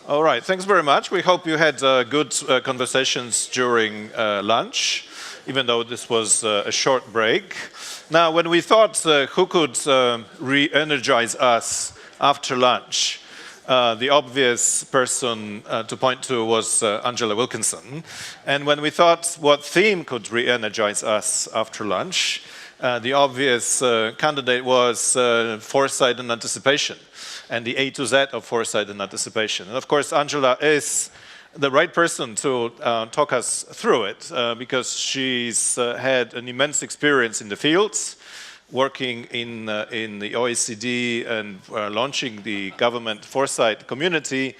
All right, thanks very much. We hope you had good conversations during lunch, even though this was a short break. Now, when we thought who could re-energize us after lunch, the obvious person to point to was Angela Wilkinson. And when we thought what theme could re-energize us after lunch, the obvious candidate was foresight and anticipation, and the A to Z of foresight and anticipation. And of course, Angela is the right person to talk us through it, because she's had an immense experience in the fields, working in the OECD and launching the government foresight community.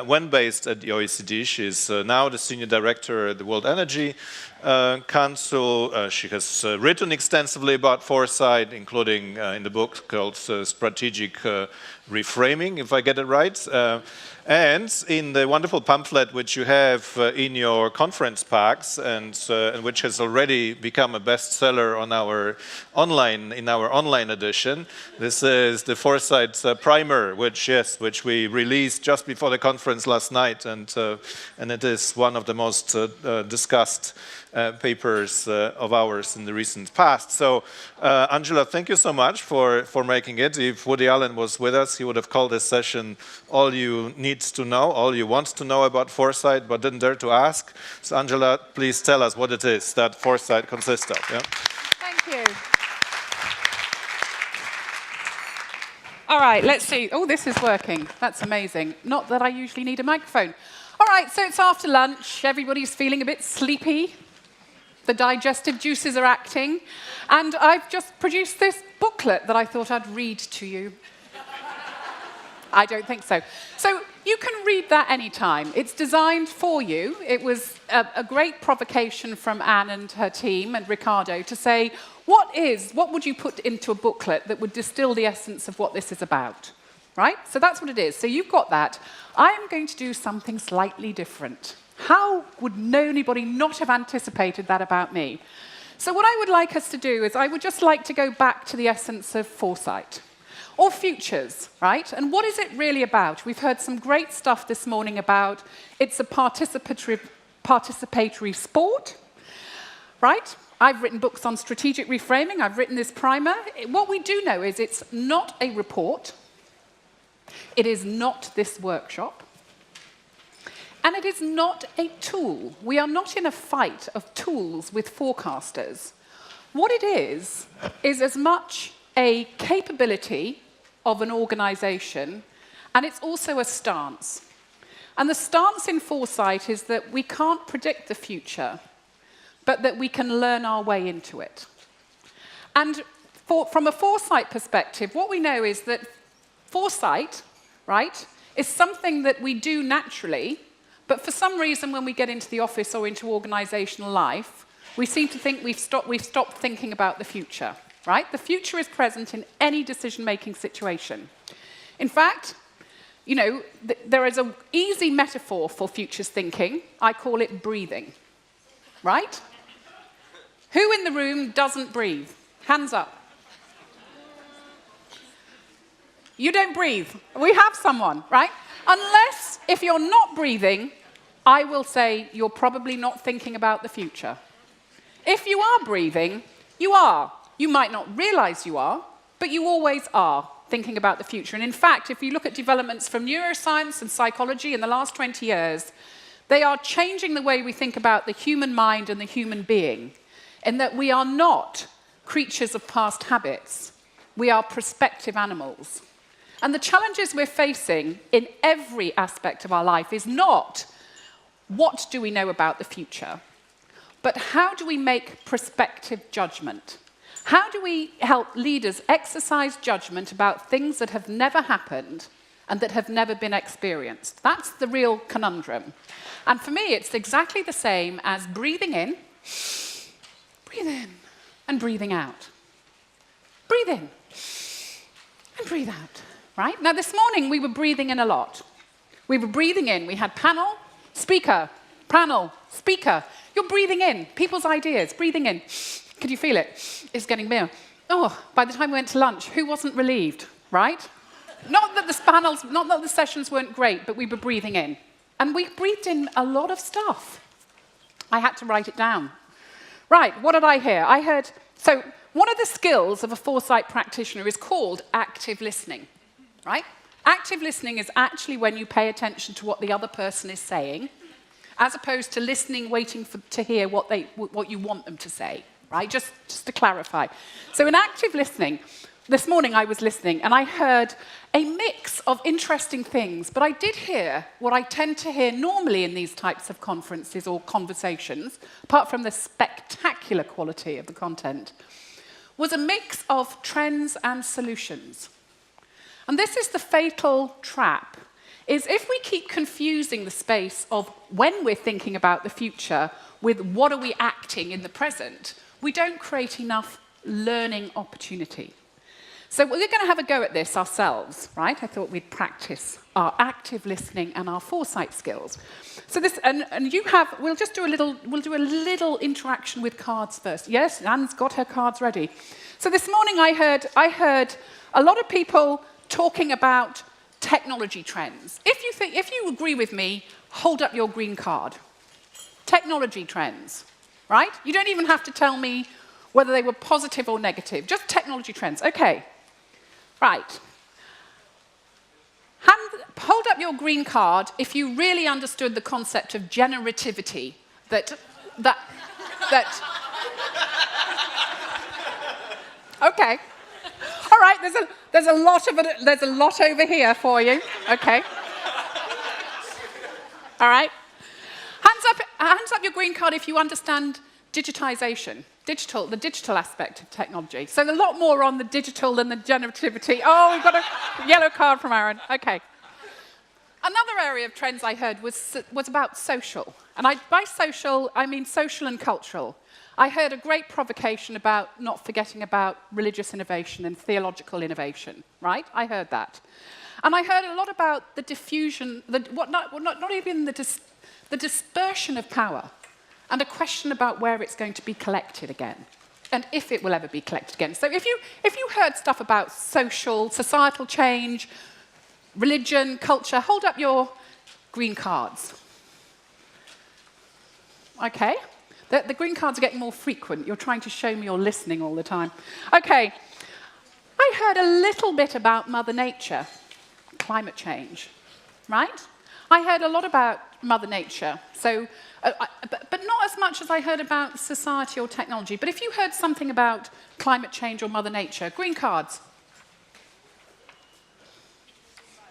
When based at the OECD, she's now the Senior Director at the World Energy Council. She has written extensively about foresight, including in the book called Strategic Reframing, if I get it right. And in the wonderful pamphlet which you have in your conference packs, and which has already become a bestseller on our online edition, this is the Foresight Primer, which we released just before the conference last night, and it is one of the most discussed papers of ours in the recent past. So, Angela, thank you so much for making it. If Woody Allen was with us, he would have called this session All You Need to Know, All You Want to Know About Foresight, but didn't dare to ask. So, Angela, please tell us what it is that foresight consists of. Yeah? Thank you. All right, let's see. Oh, this is working. That's amazing. Not that I usually need a microphone. All right, so it's after lunch. Everybody's feeling a bit sleepy. The digestive juices are acting. And I've just produced this booklet that I thought I'd read to you. I don't think so. So you can read that anytime. It's designed for you. It was a great provocation from Anne and her team and Ricardo to say, what would you put into a booklet that would distill the essence of what this is about? Right? So that's what it is. So you've got that. I am going to do something slightly different. How would anybody not have anticipated that about me? So what I would like us to do is I would just like to go back to the essence of foresight, or futures, right? And what is it really about? We've heard some great stuff this morning about it's a participatory sport, right? I've written books on strategic reframing. I've written this primer. What we do know is it's not a report. It is not this workshop. And it is not a tool. We are not in a fight of tools with forecasters. What it is as much a capability of an organization, and it's also a stance. And the stance in foresight is that we can't predict the future, but that we can learn our way into it. And from a foresight perspective, what we know is that foresight, right, is something that we do naturally, but for some reason when we get into the office or into organizational life, we seem to think we've stopped thinking about the future, right? The future is present in any decision-making situation. In fact, you know, there is an easy metaphor for futures thinking. I call it breathing, right? Who in the room doesn't breathe? Hands up. You don't breathe. We have someone, right? Unless, if you're not breathing, I will say you're probably not thinking about the future. If you are breathing, you are. You might not realize you are, but you always are thinking about the future. And in fact, if you look at developments from neuroscience and psychology in the last 20 years, they are changing the way we think about the human mind and the human being, in that we are not creatures of past habits. We are prospective animals. And the challenges we're facing in every aspect of our life is not what do we know about the future, but how do we make prospective judgment? How do we help leaders exercise judgment about things that have never happened and that have never been experienced? That's the real conundrum. And for me, it's exactly the same as breathing in, and breathing out. Breathe in and breathe out. Right? Now, this morning, we were breathing in a lot. We were breathing in. We had panel, speaker, panel, speaker. You're breathing in. People's ideas, breathing in. Could you feel it? It's getting bigger. Oh, by the time we went to lunch, who wasn't relieved, right? not that the sessions weren't great, but we were breathing in. And we breathed in a lot of stuff. I had to write it down. Right, what did I hear? So one of the skills of a foresight practitioner is called active listening, right? Active listening is actually when you pay attention to what the other person is saying, as opposed to listening, waiting to hear what you want them to say, right? Just to clarify. So in active listening, this morning I was listening and I heard a mix of interesting things, but I did hear what I tend to hear normally in these types of conferences or conversations, apart from the spectacular quality of the content, was a mix of trends and solutions. And this is the fatal trap, is if we keep confusing the space of when we're thinking about the future with what are we acting in the present, we don't create enough learning opportunity. So we're going to have a go at this ourselves, right? I thought we'd practice our active listening and our foresight skills. So this, and we'll do a little interaction with cards first. Yes, Anne's got her cards ready. So this morning I heard a lot of people talking about technology trends. If you agree with me, hold up your green card. Technology trends, right? You don't even have to tell me whether they were positive or negative, just technology trends. Okay. Right. Hold up your green card if you really understood the concept of generativity. Okay. All right. There's a lot over here for you. Okay. All right. Hands up your green card if you understand digitization. The digital aspect of technology. So a lot more on the digital than the generativity. Oh, we've got a yellow card from Aaron. Okay. Another area of trends I heard was about social. And by social, I mean social and cultural. I heard a great provocation about not forgetting about religious innovation and theological innovation, right? I heard that. And I heard a lot about the diffusion, not even the dispersion of power. And a question about where it's going to be collected again, and if it will ever be collected again. So if you heard stuff about societal change, religion, culture, hold up your green cards. Okay, the green cards are getting more frequent. You're trying to show me you're listening all the time. Okay, I heard a little bit about Mother Nature, climate change, right? I heard a lot about Mother Nature, but not as much as I heard about society or technology. But if you heard something about climate change or Mother Nature, green cards.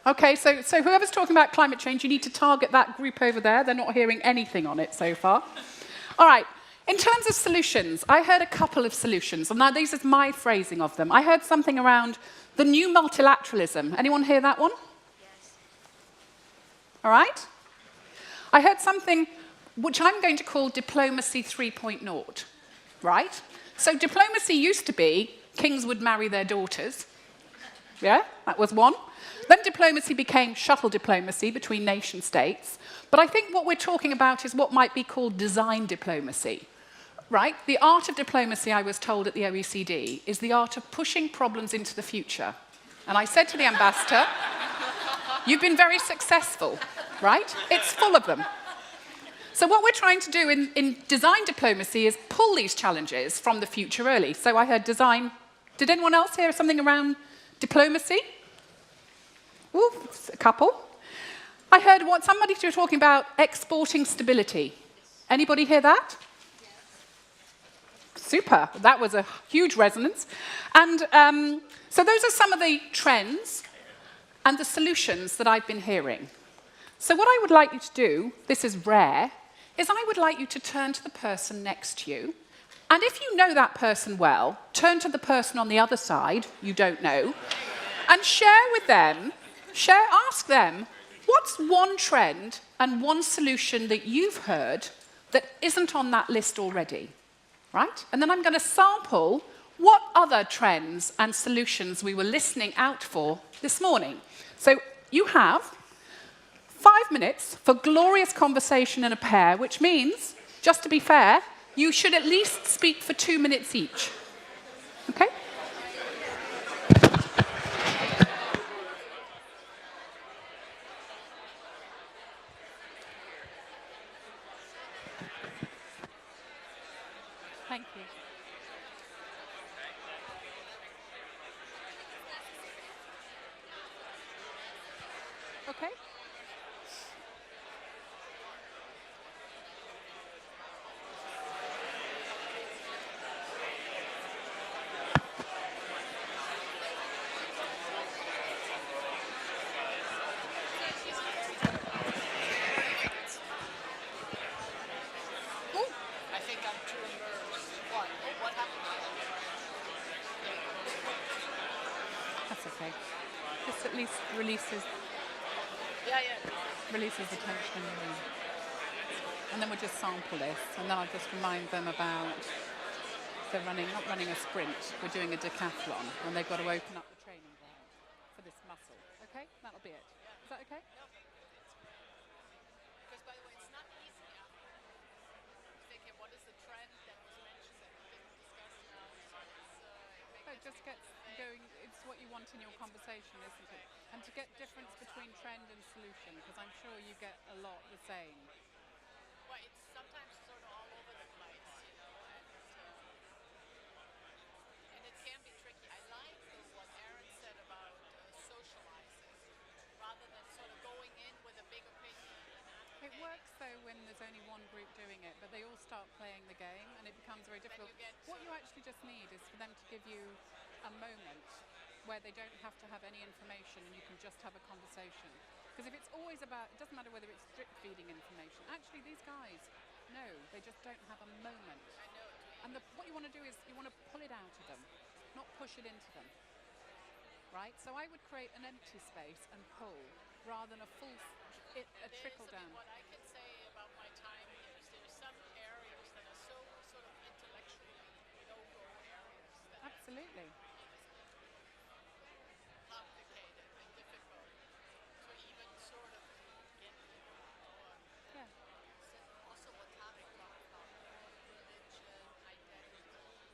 Okay, so whoever's talking about climate change, you need to target that group over there. They're not hearing anything on it so far. All right, in terms of solutions, I heard a couple of solutions. And now these are my phrasing of them. I heard something around the new multilateralism. Anyone hear that one? All right? I heard something which I'm going to call diplomacy 3.0, right? So diplomacy used to be kings would marry their daughters. Yeah, that was one. Then diplomacy became shuttle diplomacy between nation states. But I think what we're talking about is what might be called design diplomacy, right? The art of diplomacy, I was told at the OECD, is the art of pushing problems into the future. And I said to the ambassador, you've been very successful, right? It's full of them. So what we're trying to do in design diplomacy is pull these challenges from the future early. So I heard design. Did anyone else hear something around diplomacy? Ooh, a couple. I heard somebody was talking about exporting stability. Anybody hear that? Super. That was a huge resonance. And so those are some of the trends and the solutions that I've been hearing. So what I would like you to do, this is rare, is I would like you to turn to the person next to you. And if you know that person well, turn to the person on the other side, you don't know, and share with them, ask them, what's one trend and one solution that you've heard that isn't on that list already, right? And then I'm going to sample what other trends and solutions we were listening out for this morning. So you have 5 minutes for glorious conversation in a pair, which means, just to be fair, you should at least speak for 2 minutes each. Okay? Thank you. Okay. I think I'm too immersed. What? What happened to you? That's okay. This at least releases Yeah, yeah. the tension in the room. And then we'll just sample this, and then I'll just remind them about they're not running a sprint, we're doing a decathlon, and they've got to open up the training ground for this muscle. Okay? That'll be it. Is that okay? Because by the way, it's not easy. Thinking, what is the trend that was mentioned that we didn't discuss now? So It just gets going, it's what you want in your conversation, isn't it? And to get difference between trend and solution, because I'm sure you get a lot the same. well, it's sometimes sort of all over the place, and it can be tricky. I like what Aaron said about socializing, rather than sort of going in with a big opinion. It works though when there's only one group doing it, but they all start playing the game and it becomes very difficult. What you actually just need is for them to give you a moment where they don't have to have any information and you can just have a conversation. Because if it's always about, it doesn't matter whether it's drip feeding information. Actually, these guys, no, they just don't have a moment. And what you want to do is you want to pull it out of them, not push it into them. Right? So I would create an empty space and pull rather than a full, a trickle down. What I can say about my time here is there are some areas that are so sort of intellectually no-go areas that Absolutely. complicated and difficult to even sort of get people or Yeah. also what Tarek talked about, religion, identity.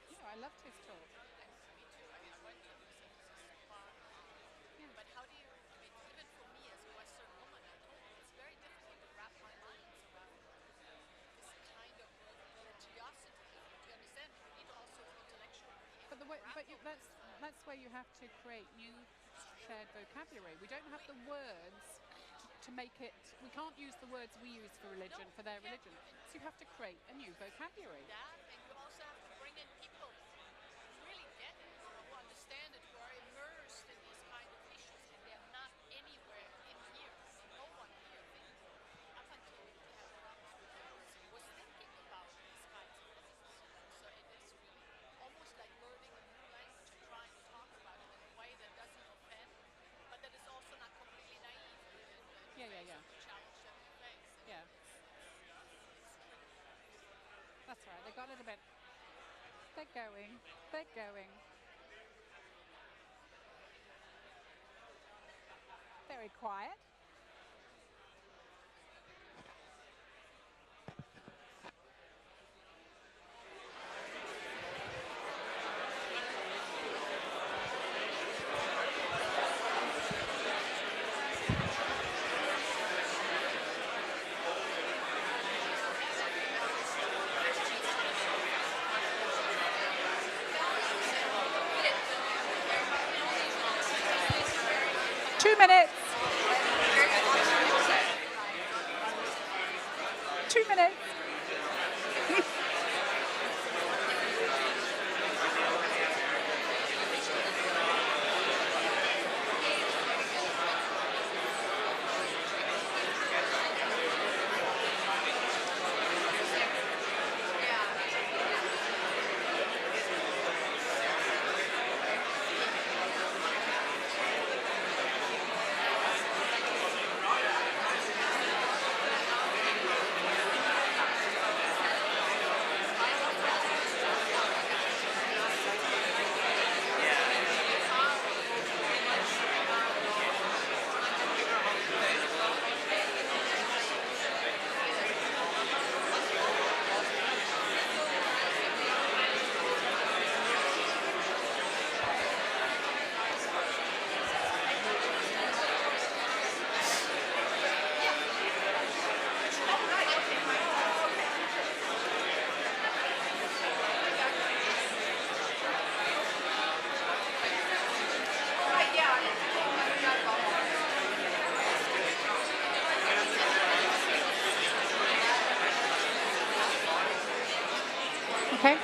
You know, I loved his talk. And me too. I mean, I went to the synthesis part. But how do you, I mean, even for me as a Western woman, I told you, it's very difficult to wrap my mind around this kind of religiosity. Do you understand? You need also intellectually. But that's where you have to create new shared vocabulary. We don't have the words to make it. We can't use the words we use for religion for their religion. So you have to create a new vocabulary. That, and you also have to bring in people who really get it, who understand it, who are immersed in these kind of issues, and they're not anywhere in here. No one here up until we have was thinking about these kinds of things. So it is really almost like learning a new language and trying to talk about it in a way that doesn't offend, but that is also not completely naive in the Yeah. challenge that we face. And Yeah. it's tricky. That's right. They got a little bit. They're going. They're going. Very quiet. Two minutes. 2 minutes. Okay.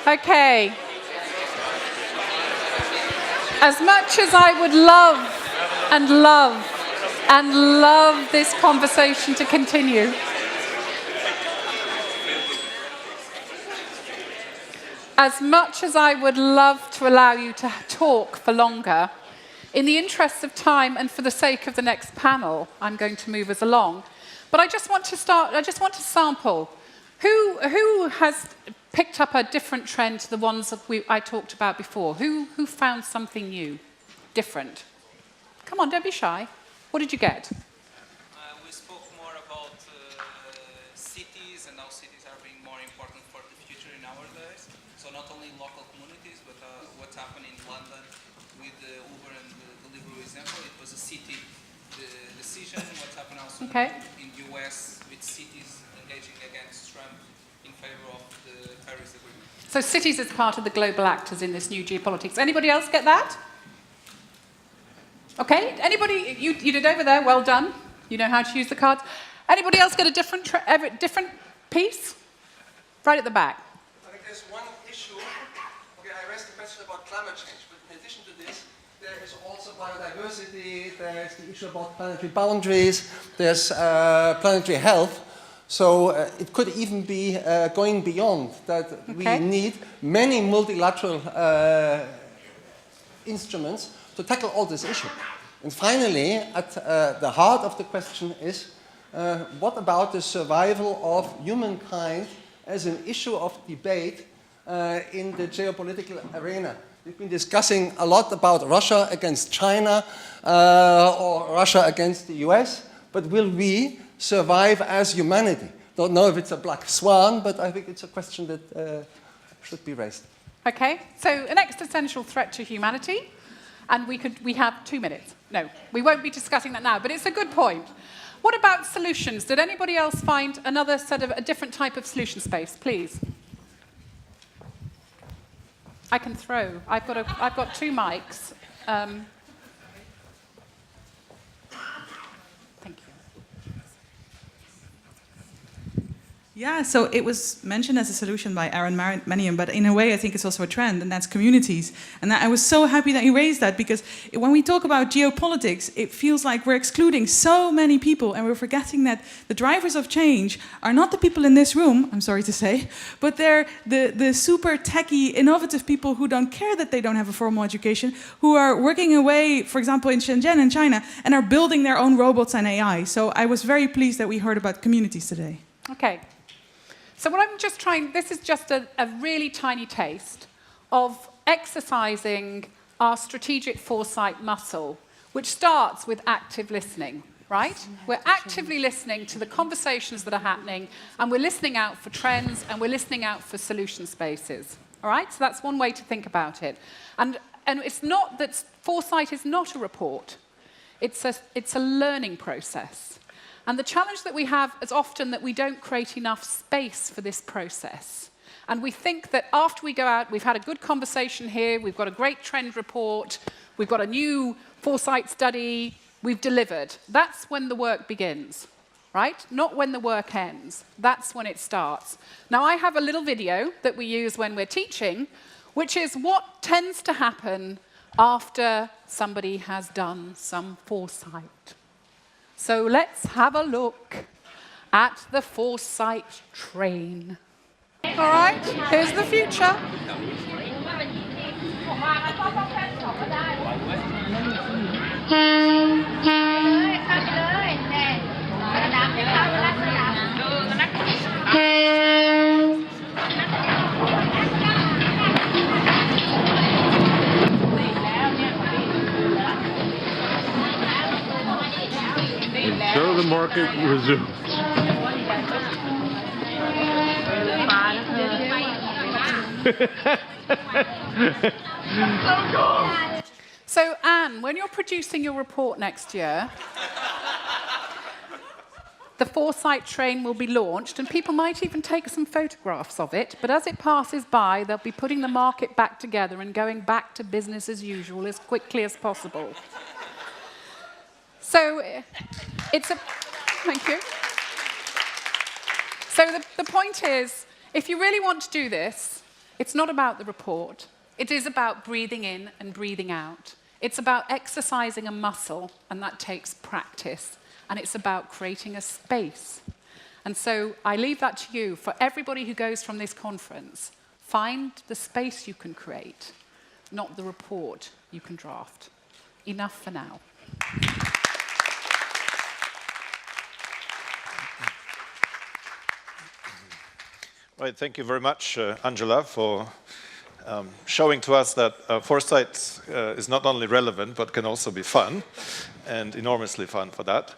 Okay. As much as I would love and love and love this conversation to continue, as much as I would love to allow you to talk for longer, in the interests of time and for the sake of the next panel, I'm going to move us along. But I just want to sample. Who has picked up a different trend to the ones that I talked about before? Who found something new, different? Come on, don't be shy. What did you get? We spoke more about cities and how cities are being more important for the future in our days. So not only local communities, but what's happening in London with the Uber and the Deliveroo example. It was a city decision. What's happening also in the US with cities engaging against Trump in favor of the Paris Agreement. So cities as part of the global actors in this new geopolitics. Anybody else get that? Okay, anybody, you did over there, well done. You know how to use the cards. Anybody else get a different piece? Right at the back. I think there's one issue. Okay, I raised the question about climate change, but in addition to this, there is also biodiversity, there is the issue about planetary boundaries, there's planetary health. So it could even be going beyond that. We need many multilateral instruments to tackle all this issue. And finally, at the heart of the question is, what about the survival of humankind as an issue of debate in the geopolitical arena? We've been discussing a lot about Russia against China or Russia against the US, but will we survive as humanity? Don't know if it's a black swan, but I think it's a question that should be raised. Okay, so an existential threat to humanity, and we have 2 minutes. No, we won't be discussing that now, but it's a good point. What about solutions? Did anybody else find another sort of a different type of solution space, please? I can throw. I've got 2 mics. Thank you. Yeah, so it was mentioned as a solution by Aaron Manion, but in a way I think it's also a trend, and that's communities. And I was so happy that you raised that, because when we talk about geopolitics, it feels like we're excluding so many people, and we're forgetting that the drivers of change are not the people in this room, I'm sorry to say, but they're the super techie, innovative people who don't care that they don't have a formal education, who are working away, for example, in Shenzhen in China, and are building their own robots and AI. So I was very pleased that we heard about communities today. Okay. So what I'm just trying, this is just a really tiny taste of exercising our strategic foresight muscle, which starts with active listening, right? We're actively listening to the conversations that are happening, and we're listening out for trends, and we're listening out for solution spaces, all right? So that's one way to think about it. And it's not that foresight is not a report. It's a learning process. And the challenge that we have is often that we don't create enough space for this process. And we think that after we go out, we've had a good conversation here, we've got a great trend report, we've got a new foresight study, we've delivered. That's when the work begins, right? Not when the work ends. That's when it starts. Now, I have a little video that we use when we're teaching, which is what tends to happen after somebody has done some foresight. So let's have a look at the foresight train. All right, here's the future. Until the market resumes. So, Anne, when you're producing your report next year, the Foresight train will be launched, and people might even take some photographs of it, but as it passes by, they'll be putting the market back together and going back to business as usual as quickly as possible. So, it's a... Thank you. So the point is, if you really want to do this, it's not about the report. It is about breathing in and breathing out. It's about exercising a muscle, and that takes practice. And it's about creating a space. And so I leave that to you. For everybody who goes from this conference, find the space you can create, not the report you can draft. Enough for now. Right, thank you very much, Angela, for showing to us that foresight is not only relevant, but can also be fun, and enormously fun for that.